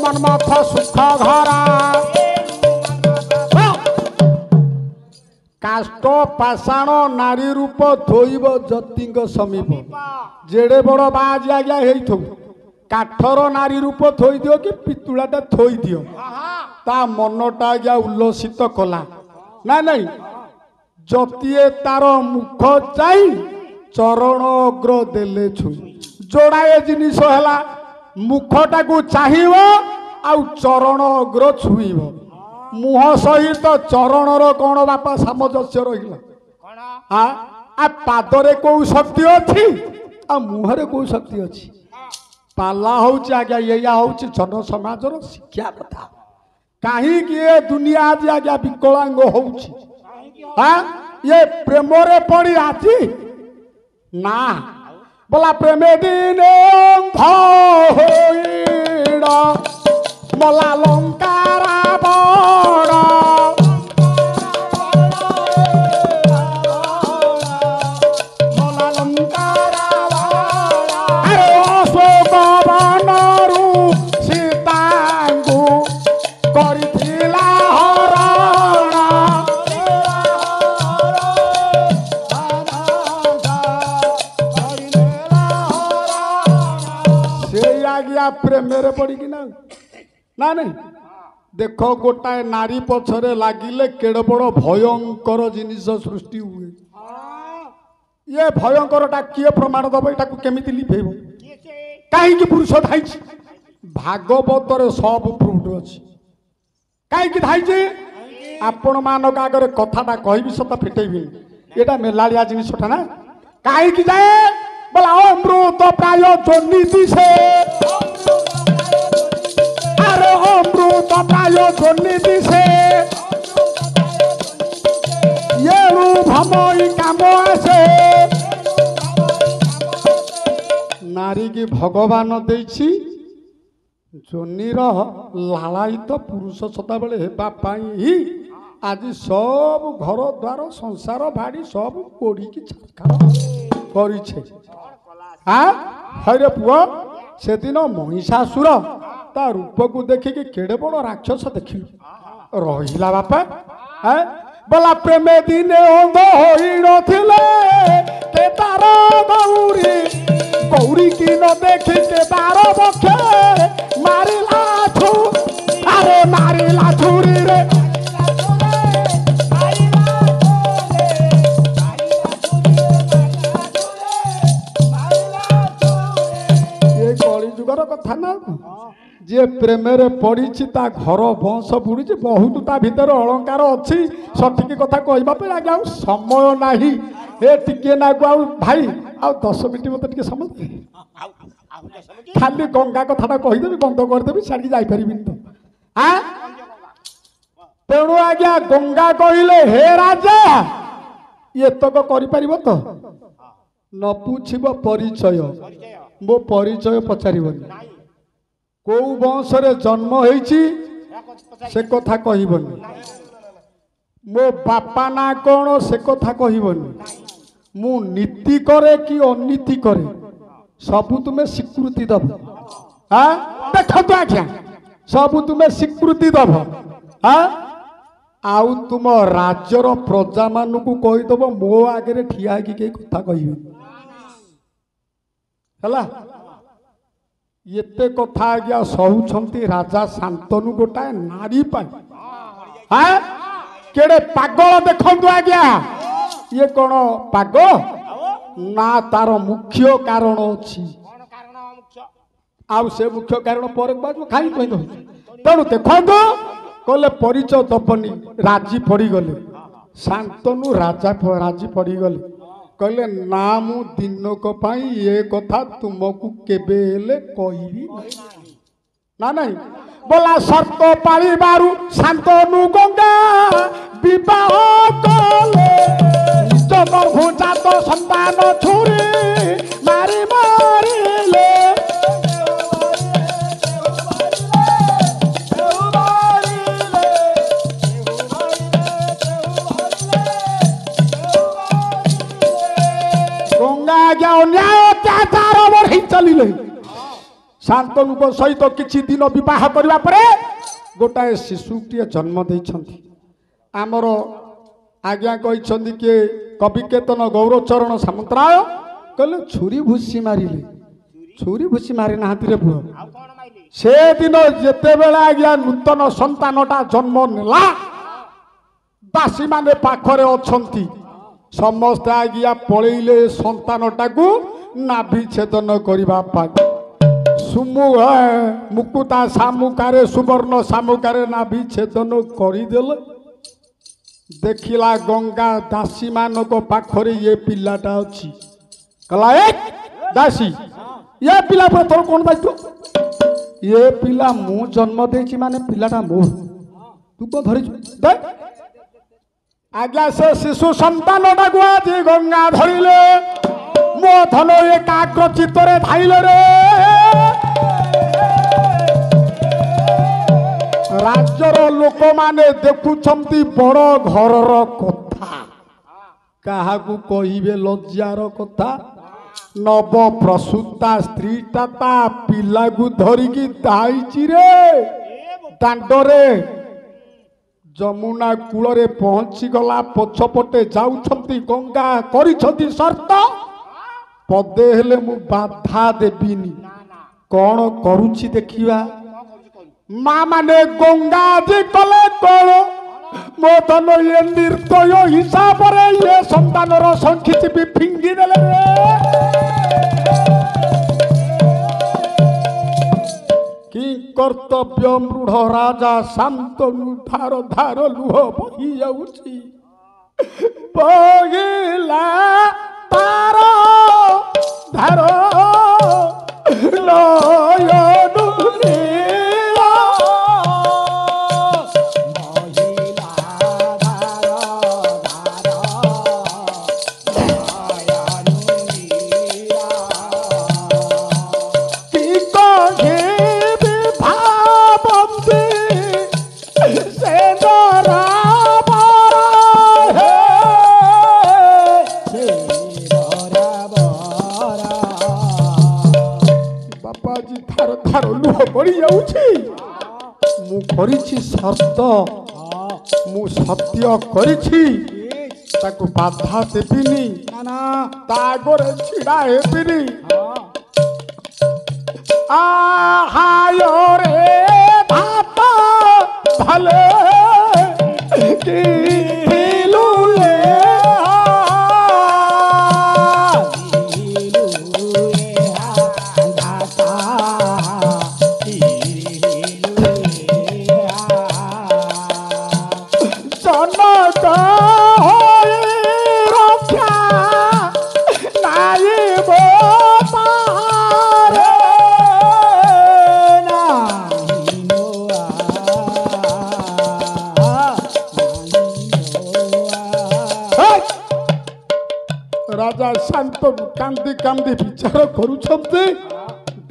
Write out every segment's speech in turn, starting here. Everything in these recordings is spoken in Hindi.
ମନ୍ମଥ ସୁଖ ଘରା କାଷ୍ଟ ପାଷାଣ ନାରୀ ରୂପ ଥୋଇବ ଯତିଙ୍କ ସମୀପ ଯେଡ଼େ ବଡ଼ ବାଜି ଆଜ୍ଞା ହେଇଥିବ କାଠର ନାରୀ ରୂପ ଥୋଇଦିଅ କି ପିତୁଳାଟା ଥୋଇଦିଅ ତା ମନଟା ଆଜ୍ଞା ଉଲ୍ଲସିତ କଲା ନାଇଁ ନାଇଁ ଯତିଏ ତାର ମୁଖ ଚାହିଁ ଚରଣ ଅଗ୍ର ଦେଲେ ଛୁଇଁ ଯୋଡ଼ାଏ ଜିନିଷ ହେଲା ମୁଖଟାକୁ ଚାହିଁବ ଆଉ ଚରଣ ଅଗ୍ର ଛୁଇଁବ ମୁହ ସହିତ ଚରଣର କ'ଣ ବାପା ସାମଞ୍ଜସ୍ୟ ରହିଲା ପାଦରେ କୋଉ ଶକ୍ତି ଅଛି ଆଉ ମୁହଁରେ କୋଉ ଶକ୍ତି ଅଛି ପାଲା ହଉଛି ଆଜ୍ଞା ଏଇଆ ହଉଛି ଜନ ସମାଜର ଶିକ୍ଷା କଥା କାହିଁକି ଏ ଦୁନିଆ ଆଜି ଆଜ୍ଞା ବିକଳାଙ୍ଗ ହଉଛି ये प्रेमरे पड़ी आती ना बोला प्रेमे दिने मला लंकारा बड़ मला लंकारा अरे अशोक बनरू सीतांगु करिथिला प्रेमेरे पड़ी कि ना नहीं देख गोटाए नारी पछरे लागिले केड़ बड़ भयंकर जिनिस सृष्टि हुए ये भयंकरटा किए प्रमाण दब यहाँ केमिति लिभेब कहीं पुरुष धाई भागवतर सब प्रूफ अच्छी कहीं धाई आपण मानक आगे कथाटा कह सत फिटेबी यहाँ मेलाड़िया जिनसटा ना कहीं जाए बोला अमृत प्राय जोनी दिशे अरे अमृत प्राय जोनी दिशे ये भमई काम आसे नारी की भगवान देछि जोनीर लालायित पुरुष सदाबले हेबा पाई ही आज सब घर द्वार संसार भाड़ी सब पोड़ी की छारखार करिछे हरे पुआ से दिन महिषासुर ता रूप को देखिकी केड़े बड़ राक्षस देखिलु रहिला बापा बोला प्रेमे दिने अंध होई नथिले के तार गौरी गौरी की न देखी के तार बखे मारिला छु अरे मारिला छुरी रे कथा ना जे प्रेमेरे पड़ी घर वंश बुड़ी बहुत ता भीतर अलंकार अच्छी सठिक कथा कहवा पे आगे समय ना ए टिके ना भाई आ 10 मिनट मत टे समय खाली गंगा कथाटा कहीदेवी बंद करदेवी छाड़ी जापर तो तेणु आज्ञा गंगा कहले हे राजा ये तक कर तो न पूछब परिचय मो परिचय पचारिबनी को वंश रे जन्म होईची से कथा कहबनी मो बापा ना कौन से कथा कहबनी मु नीति करे कि अनीति करे सबु तुम्हें स्वीकृति दब देखो तो आज्ञा सबु तुम्हें स्वीकृति दब आउ तुम राज्यर प्रजा मान को कहीदब मो आगे ठिया कि कथा कहबे हला ये कथा आज्ञा सहु राजा शांतनु गोटाए नारी केड़े पागल देखु आज्ञा ये कौन पाग ना तार मुख्य कारण अच्छी आउ से मुख्य कारण पर खाई कही तेणु देखो कहले परिचय दबनी राजी पड़गले शांतनु राजा राजी पड़गले कहले ना मु दिनक पाई ये कथा तुमको केबे हेले कहबी ना नहीं बोला शर्त पाली बारू शांतनु गंगा विवाह कले निज गर्भजात संतान छुरी मारी मारिले शांतनु सहित किछि दिन विवाह करबा परे गोटाए शिशुटीए जन्म देइछंती आमर आज्ञा कहते किए कवि केतन गौरचरण सामंतराय कहले छुरी भूसी मारिले छुरी भूसी मारि नाहांती रे पुओ से दिन जेते बेला आज्ञा नूतन संतानटा जन्म नेला दासी माने पाखरे अछंती समस्त आज्ञा पळेइले संतानटा को नाभि छेदन करबा पाई सुमु मुकुता सामुकारे सुवर्ण सामुकारे नाभि छेदन करिदेले देखिला गंगा दासी मानक पाखरे ये पिलाटा अच्छी कहला एक दासी ये पिला पर तोर कौन दायित्व ये पिला मु जन्म देछि माने पिलाटा मो तू को धरि दे आज्ञा से शिशु संतानटा को आज गंगा धरिले मो धन एकाग्र चित्तरे धाइले रे राज्यर लोक माने देखुछंती बड़ घरर कथा काहाकू कहिबे लज्जार कथा नव प्रसूता स्त्रीटा ता पिला को धरिकी दाइची रे दांडरे जमुना कूलरे पहुंची गला पछपटे जाउछंती गंगा करिछंती शर्त पदे हेले मु बाधा देबिनी कौन करूची देखिबा माँ माने गंगा जी कले कौन मो धन ये निर्दय हिसाब रे ये संतानर संखिची भी फिंगी देले कि कर्तव्य मृढ़ राजा शांतनु धार धार लुह बही जाउची बगिला तार धार लयनु शर्त मु सत्य करिछि ताको बाधा देबिनी तागरे छिड़ा हेबिनी आहाय रे भात भले की राजा शांतनु कांदी कांदी विचार करुछंते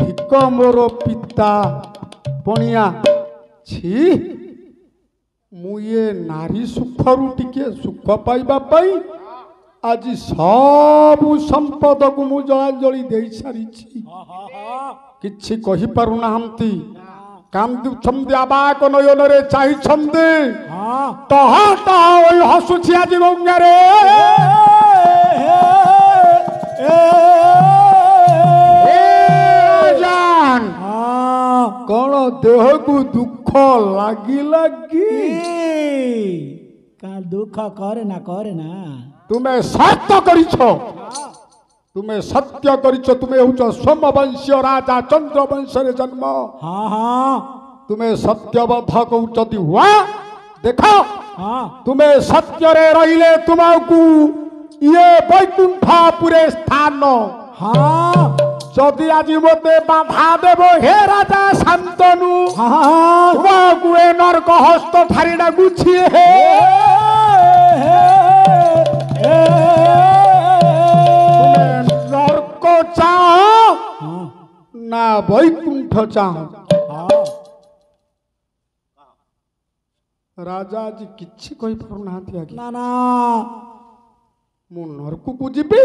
धिक मोर पिता पणिया छी मु ये नारी सुखरु टिके सुख पाइबा पाई आज सब संपद को मु जलांजलि दे सारी किछि कहि पारु नाहंती कांदुछंती आबाक नयन रे चाहि छंती तह तह ओइ हसुछि आज गंगा रे कौन देह को दुख लगी लगी का दुख करे ना तुम्हें सत्य करिछो तुम्हें सत्य करिछो तुम्हें होचो सोमवंशीय राजा चंद्रवंश रे जन्म हाँ हाँ तुम्हें सत्यबद्ध कहउचती हुआ देखो हाँ तुम्हें सत्य रे रहिले तुमको ये वैकुंठपुरे स्थान हाँ जदि आज मते बाधा देव हे राजा शांतनु हाँ तुमको ए नरक हस्त ठारीडा गुछि हे नरक चाह ना वैकुंठ चाह राजा आज किछि कहि पारु नाहंती आगे ना ना मु नरक को जीबी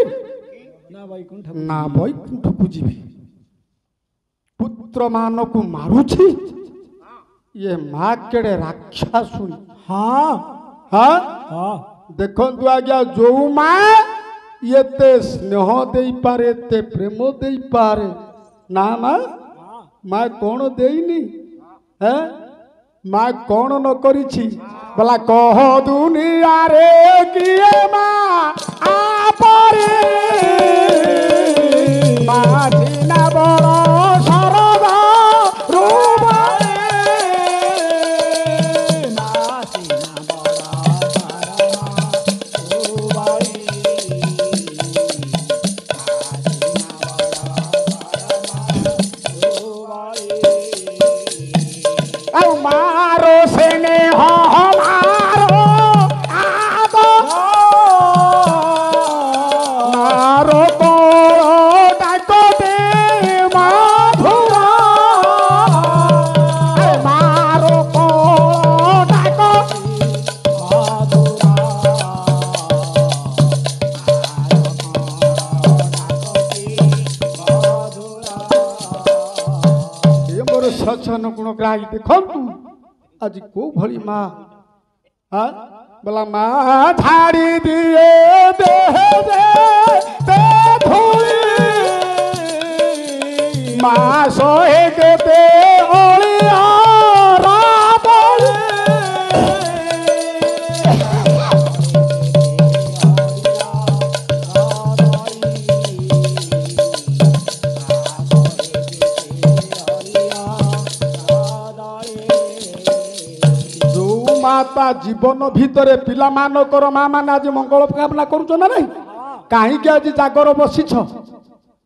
ना वैकुंठ को जीबी पुत्र पुत्र मान को मारुछि ये माँ केड़े राक्षासुणी हाँ हाँ हाँ देखंतु आज्ञा जो माँ एते स्नेह दे पारे एते प्रेम दे पारे ना माँ माँ कौन देनी है माँ कौन न करिछि बोला कह दुनिया रे किए माँ आपरे माँ जीना बड़ शरद रूपरे औ मारो सेने हो मारो आदो मारो बोलो डाको दे मधुरा मारो बोलो डाको ये मोर सचन गुण ग्राही देखंतु आज को भली माँ हाँ बोला माँ झाड़ी दिए देह दे धूली माँ सोहे के दे ओलिया राबली जो माता जीवन भितर पिला मानकर माँ मैंने आज मंगल कामना करुच ना नहीं कहीं आज जागर बसीछ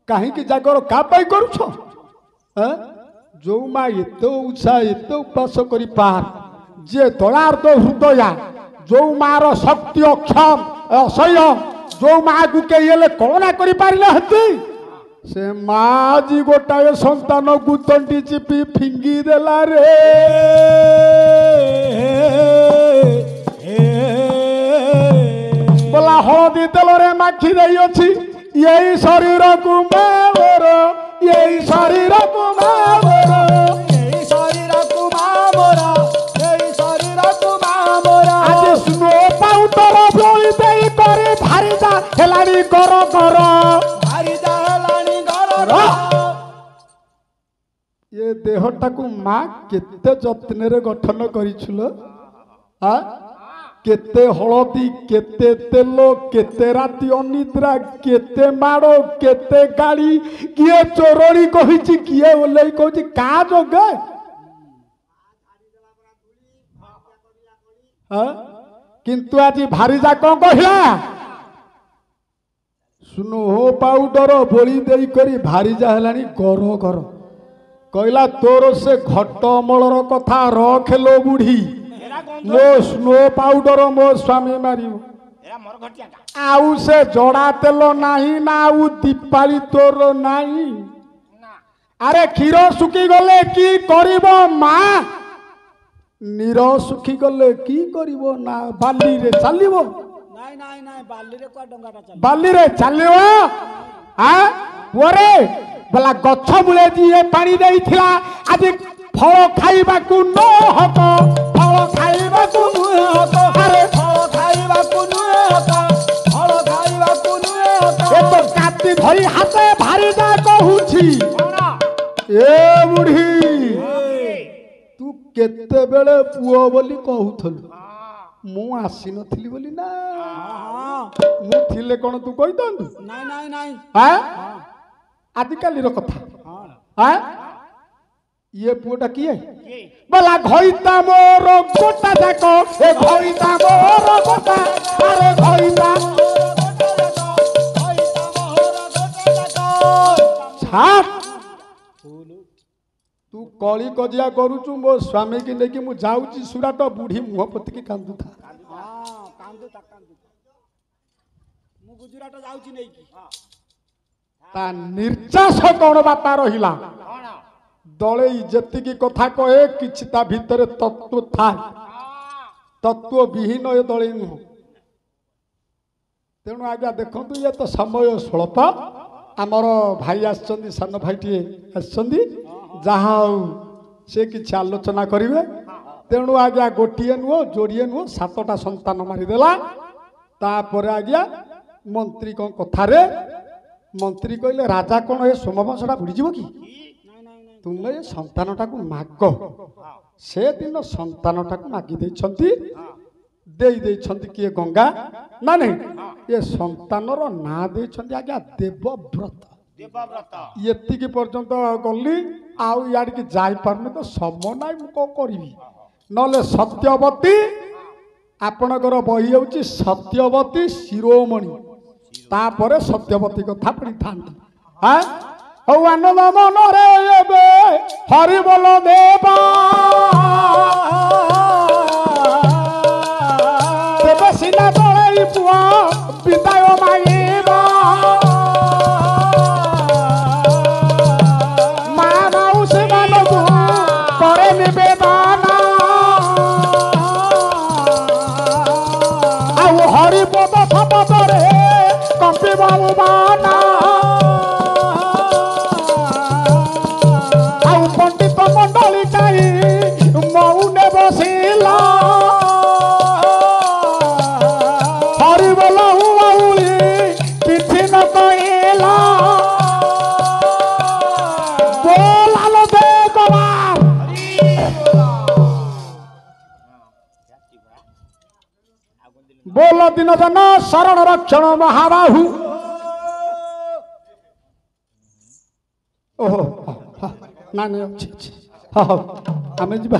कहीं जागर का करुछ जो माँ एत उत्साह एत उपास कर पार जे दलार्द हृदया जो मार शक्ति अक्षम असह्य जो माँ को कहीले कलना कर से माँ जी गोटाए संतान को तंटी चिपी फिंगी देला रे बोला हलदी तेल रे माखी दे अच्छी यही शरीर को मोर यही शरीर को मोर यही शरीर कुमार मोरा यही शरीर कुमार मोरा आज स्नो पाउडर बोली दे करे भारी जा हेलानी कर भारी जालानी घर ये देहटा को माँ केते जत्न रे गठन करिछुलो आ केते हलदी केते तेल केते राति अनिद्रा केते माड़ो केते गाड़ी किए चोरणी कहिछि किए ओलै कहिछि का जोगे किंतु आज भारी जा कौन कहिला स्नो पाउडर बोली देई करी भारी जा हेलानी गर गर कहला तोर से घट अमलर कथा रख लो बुढ़ी मो स्नो पाउडर मो स्वामी मारियो आउ से जड़ा तेल नाही ना आउ दीपाली तोर नाही अरे क्षीर सुखी गले की करिबो माँ नीर सुखी गले की करिबो ना बाली रे चलिबो नाई नाई नाई बाली रे को डंगाटा चल बाली रे चलिबो आ ओरे बोला गछ मूले जी पानी देइथिला आज फल खाइबा को न हक फल खाइबा को नुहे हक अरे फल खाइबा को नुहे हक फल खाइबा को नुहे हक ए तो काटी धरी हाथे भारी जा कहूछि ए बुढ़ी तू केते बेले पुओ बोली कहूथलु मु आसी नथिली बोली ना मु थिले कोन तू कहितंतु नाई नाई नाई हां आदिकाली रो कथा हां ये पुओटा किए बोला घइता मोर गोटा जाको ए घइता मोर गोटा अरे घइता छाप तू कली कजिया करूचु मो स्वामी की लेकिन मु जाउची सुराट बुढ़ी मुह पति की कांदू था कांदुता मु गुजरात जाउची नै की ता निर्चास कौन बापा रहिला दले जेतिकी कथा कहे किछि ता भितर तत्व था तत्व विहीन ये दले नुह तेणु आज्ञा देखंतु ये तो समय स्वल्प आमर भाई आछंदी सान भाईटी आछंदी ଯାହା ହଉ ସେ କିଛି ଆଲୋଚନା କରିବେ। ତେଣୁ ଆଜ୍ଞା ଗୋଟିଏ ନୁହଁ ଯୋଡ଼ିଏ ନୁହଁ 7ଟା ସନ୍ତାନ ମାରିଦେଲା। ତାପରେ ଆଜ୍ଞା ମନ୍ତ୍ରୀଙ୍କ କଥାରେ ମନ୍ତ୍ରୀ କହିଲେ ରାଜା କ'ଣ ଏ ସୋମବଂଶଟା ବୁଡ଼ିଯିବ କି? ତୁମେ ଏ ସନ୍ତାନଟାକୁ ମାଗ। ସେଦିନ ସନ୍ତାନଟାକୁ ମାଗି ଦେଇଛନ୍ତି। ଦେଇଛନ୍ତି କିଏ ଗଙ୍ଗା ନା ନାହିଁ? ଏ ସନ୍ତାନର ନାଁ ଦେଇଛନ୍ତି ଆଜ୍ଞା ଦେବବ୍ରତ। ଏତିକି ପର୍ଯ୍ୟନ୍ତ ଗଲି ଆଉ ଇଆଡ଼ିକି ଯାଇପାରୁନି ତ ସମୟ ନାହିଁ ମୁଁ କ'ଣ କରିବି। ନହେଲେ ସତ୍ୟବତୀ ଆପଣଙ୍କର ବହି ହେଉଛି ସତ୍ୟବତୀ ଶିରୋମଣି। ତାପରେ ସତ୍ୟବତୀ କଥା ପଢ଼ିଥାନ୍ତି। ହଉ ଆନନ୍ଦ ମନରେ ଏବେ ହରିବୋଲ ଦେବା ତେବେ ସିନା ତଳେ ପୁଅ ବିଦାୟ ମାଗିବା। ମା ମାଉସୀ ମାନଙ୍କୁ ପରେ ନିବେଦନ ଆଉ ହରିପଦ ଶପଥରେ କମ୍ପିବ ବାନା। ଆଉ ପଣ୍ଡିତ ମଣ୍ଡଳୀ କାହିଁ ମଉନେ ବସିଲା ହରିବୋଲ ହୁଆଉଳି କିଛି ନ କହିଲା। ବୋଲାଲ ଦେ କବାର ବୋଲ ଦିନ ଜନ ଶରଣ ରକ୍ଷଣ ମହାବାହୁ। ଓହୋ ନାଇଁ ଅଛି ହଉ ଆମେ ଯିବା।